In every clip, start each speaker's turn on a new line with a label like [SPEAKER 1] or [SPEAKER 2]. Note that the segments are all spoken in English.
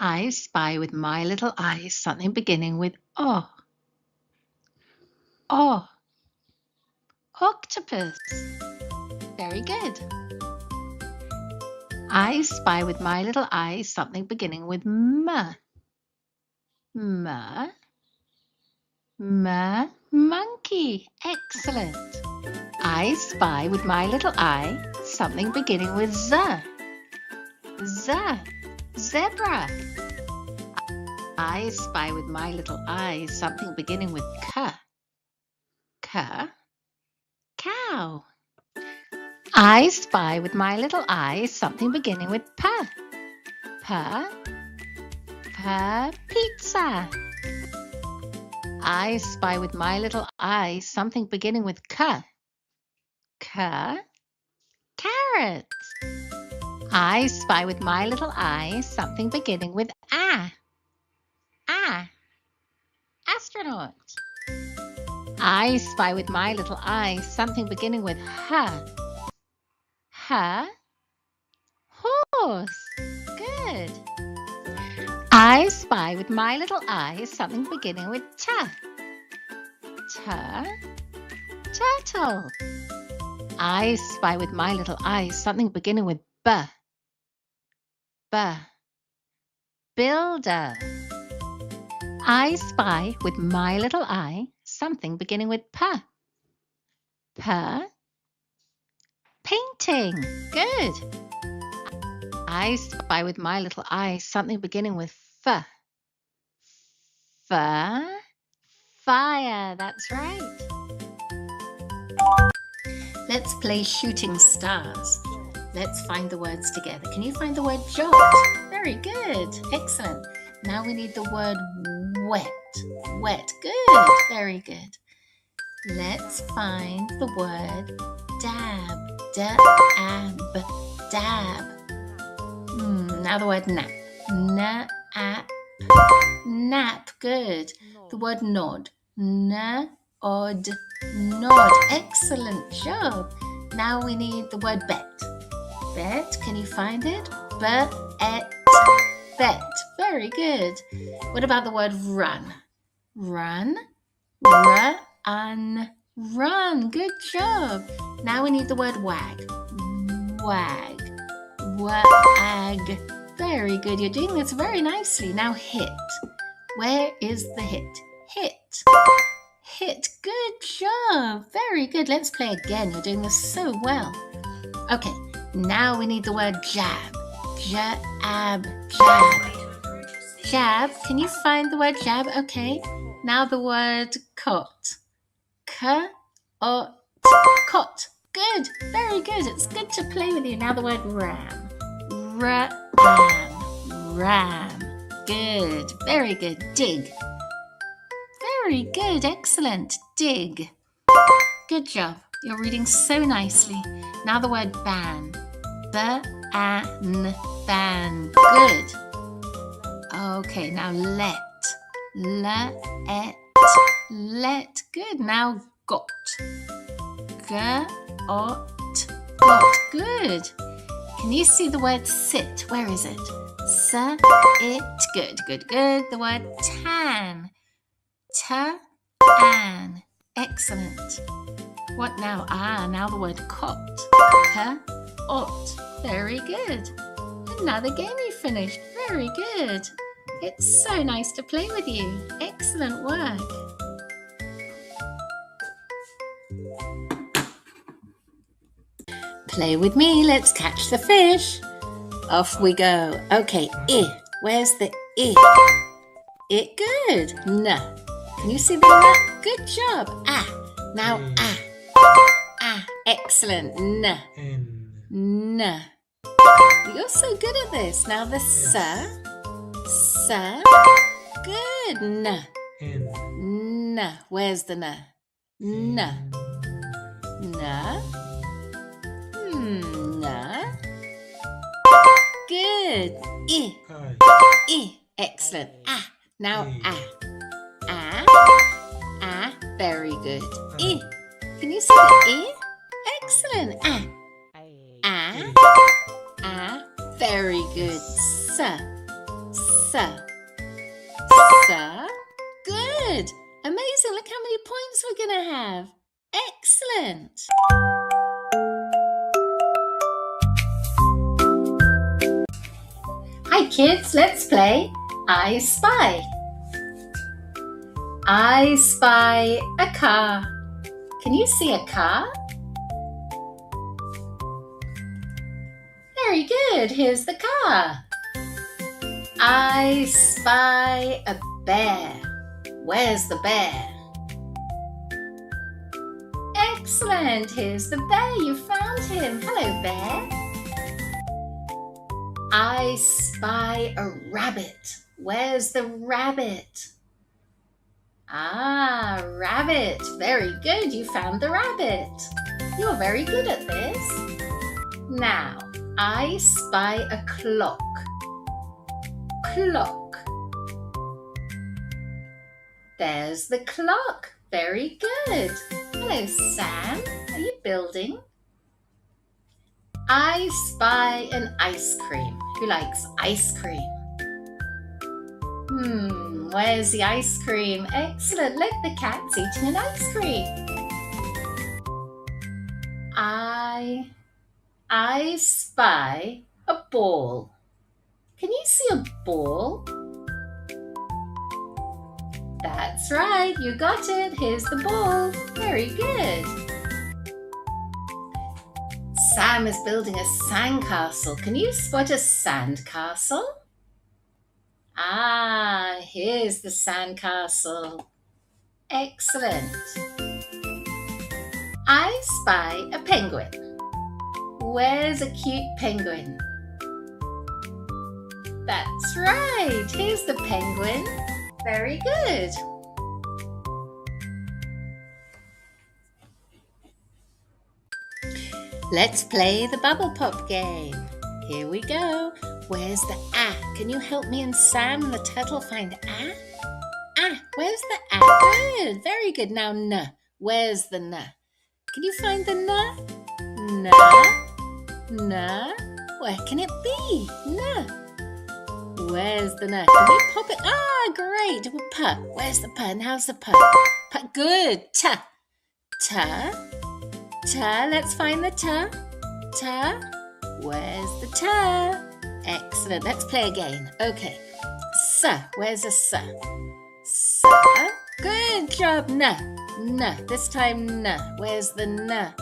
[SPEAKER 1] I spy with my little eye something beginning with O. O. Octopus. Very good. I spy with my little eye something beginning with M. M. M. Monkey. Excellent. I spy with my little eye something beginning with Z. Z. Zebra. I spy with my little eye something beginning with K. K. Cow. I spy with my little eye something beginning with P. P. P. Pizza. I spy with my little eye something beginning with K. K. Carrot. I spy with my little eye something beginning with A. A. Astronaut. I spy with my little eye something beginning with H. H. Horse. Good. I spy with my little eye something beginning with T. T. Turtle. I spy with my little eye something beginning with B. B. Builder. I spy with my little eye something beginning with P. P. Painting. Good. I spy with my little eye something beginning with F. F. Fire. That's right. Let's play shooting stars. Let's find the words together. Can you find the word jot? Very good. Excellent. Now we need the word wet. Wet. Good. Very good. Let's find the word dab. D-ab. Dab. Now the word nap. Na-ap. Nap. Good. The word nod. Na-od. Nod. Excellent job. Now we need the word bet. Bet. Can you find it? Bet. Bet. Very good. What about the word run? Run. Run. Run. Good job. Now we need the word wag. Wag. Wag. Very good. You're doing this very nicely. Now hit. Where is the hit? Hit. Hit. Good job. Very good. Let's play again. You're doing this so well. Okay. Now we need the word jab. Jab. Jab. Jab. Can you find the word jab? Okay. Now the word cot. Cot. Cot. Good. Very good. It's good to play with you. Now the word ram. Ram. Ram. Good. Very good. Dig. Very good. Excellent. Dig. Good job. You're reading so nicely. Now the word ban. Ban. Ban. Good. Okay, now let. Let. Let. Good. Now got. Got. Got. Good. Can you see the word sit? Where is it? It. Good, good, good. The word tan. Tan. Excellent. What now? Now the word cot. Ot. Very good. Another game you finished. Very good. It's so nice to play with you. Excellent work. Play with me. Let's catch the fish. Off we go. Okay, I. Where's the I? It. Good. N. Can you see the N? Good job. Now excellent. N. You're so good at this. Now the S. Good. N. Where's the N? N. Good. I. Excellent. Now very good. I. Can you see the I? Excellent. Very good. S. Good. Amazing. Look how many points we're going to have. Excellent. Hi kids, let's play I Spy. I spy a car. Can you see a car? Very good. Here's the car. I spy a bear. Where's the bear? Excellent. Here's the bear. You found him. Hello, bear. I spy a rabbit. Where's the rabbit? Ah, rabbit. Very good. You found the rabbit. You're very good at this. Now, I spy a clock. Clock. There's the clock. Very good. Hello, Sam. Are you building? I spy an ice cream. Who likes ice cream? Where's the ice cream? Excellent. Look, the cat's eating an ice cream. I spy a ball. Can you see a ball? That's right, you got it. Here's the ball. Very good. Sam is building a sandcastle. Can you spot a sandcastle? Ah, here's the sandcastle. Excellent. I spy a penguin. Where's a cute penguin? That's right, here's the penguin. Very good. Let's play the bubble pop game. Here we go. Where's the ah? Can you help me and Sam and the turtle find ah? Ah, where's the ah? Good, very good. Now n. Where's the n? Can you find the n? N. Where can it be? N. Where's the n? Can we pop it? Ah, great. P. Where's the p? Now's the p. P. Good. T. T. T. Let's find the t. T. Where's the t? Excellent. Let's play again. Okay. S. Where's the s? S. Good job. N. N. This time n. Where's the n? N.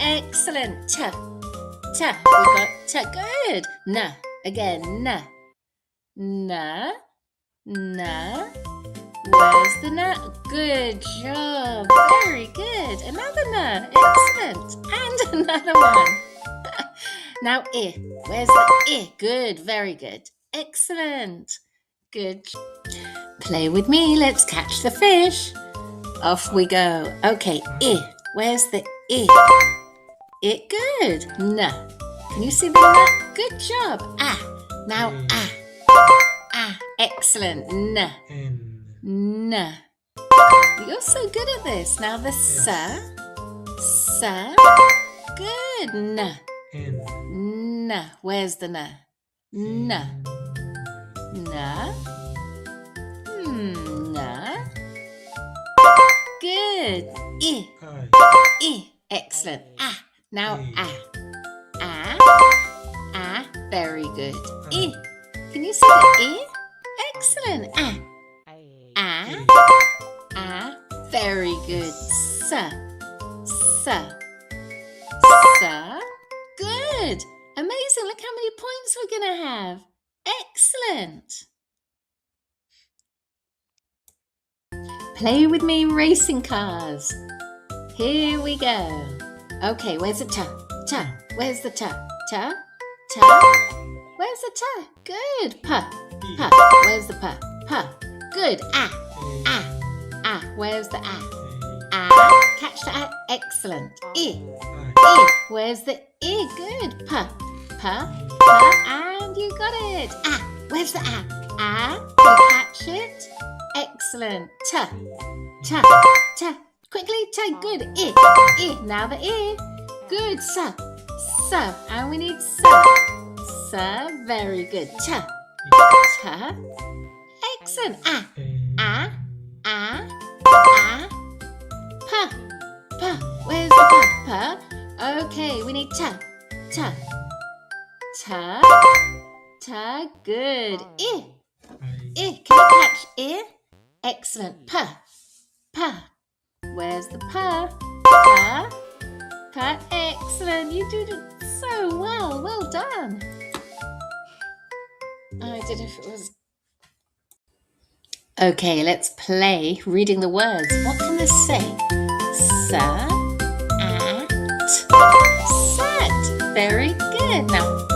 [SPEAKER 1] Excellent. T. T. We got t. Good. N. Again. N. N. N. Where's the n? Good job. Very good. Another n. Excellent. And another one. Now I. Where's the I? Good. Very good. Excellent. Good. Play with me. Let's catch the fish. Off we go. Okay. I. Where's the I? I. Good. N. Can you see the n? Good job. Ah. Now ah. Ah. Excellent. N. N. You're so good at this. Now the s. S. Good. N. N. Where's the n? N. N. N. Good. I. I. Excellent. Ah. Now ah. Ah. Ah. Very good. I. Can you see the I? Excellent. Ah. Ah. Ah. Very good. S. S. S. Good. Amazing. Look how many points we're going to have. Excellent. Play with me, racing cars. Here we go. Okay, where's the t? T. Where's the t? T. T. Where's the t? Good. P. P. Where's the p? P. Good. Ah. Ah. Ah. Where's the ah? Ah. Catch the ah. Excellent. I. I. Where's the I? Good. P. P. P. And you got it. Ah. Where's the ah? Ah. You catch it. Excellent. T. T. T. Quickly. T. Good. I. I. Now the I. Good. S. S. And we need S. S. Very good. T. T. T. Excellent. A. P. P. Where's the P? P. Okay, we need T. T. T. T. Good. I. I. Can you catch I? Excellent. P. P. Where's the P? P. Excellent. You did it so well. Well done. I did if it was. Okay, let's play reading the words. What can this say? Sat. Sat. Very good. Now,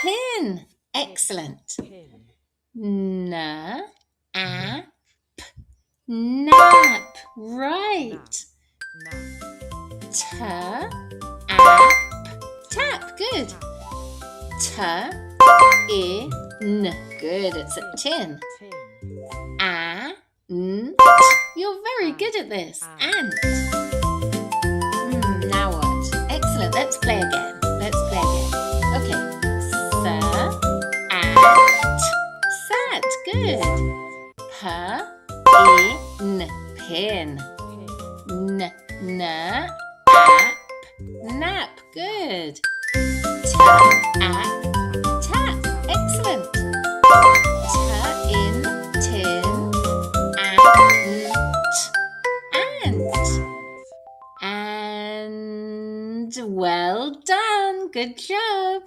[SPEAKER 1] pin. Excellent. Nap. Nap. Right. Tap. Tap. Good. Tin. Good. It's a tin. You're very good at this. Ant. Now what? Excellent. Let's play again. Okay. Sat. Good. Pin. Nap. Nap. Good. Tap. Excellent. Tin. Ant. And well done. Good job.